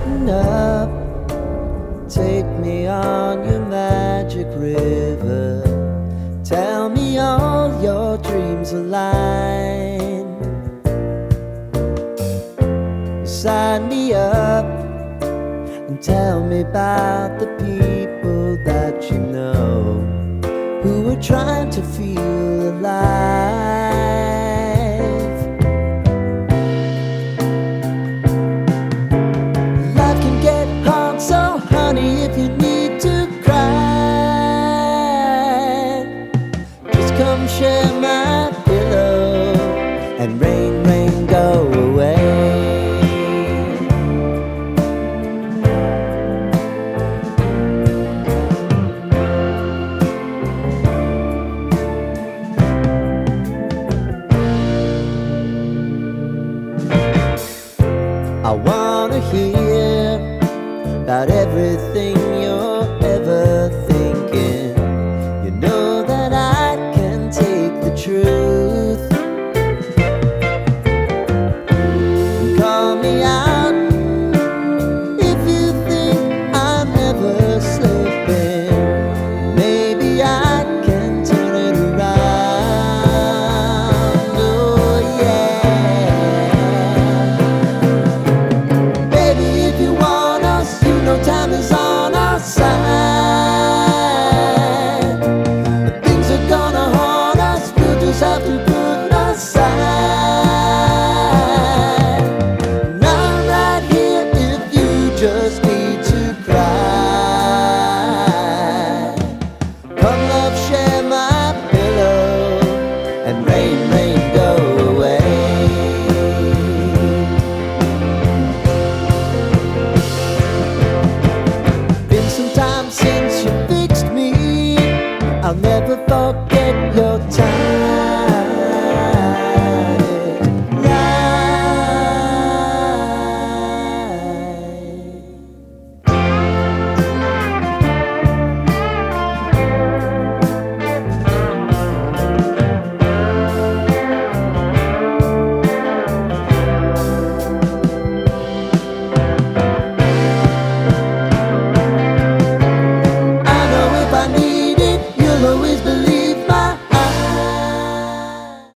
lighten up. Take me on your magic river. Tell me all your dreams align. Sign me up and tell me about the people that you know who are trying to feel alive. Life can get hard, so honey, if you need to cry, just come share my pillow and rain, rain, go away. I wanna hear about everything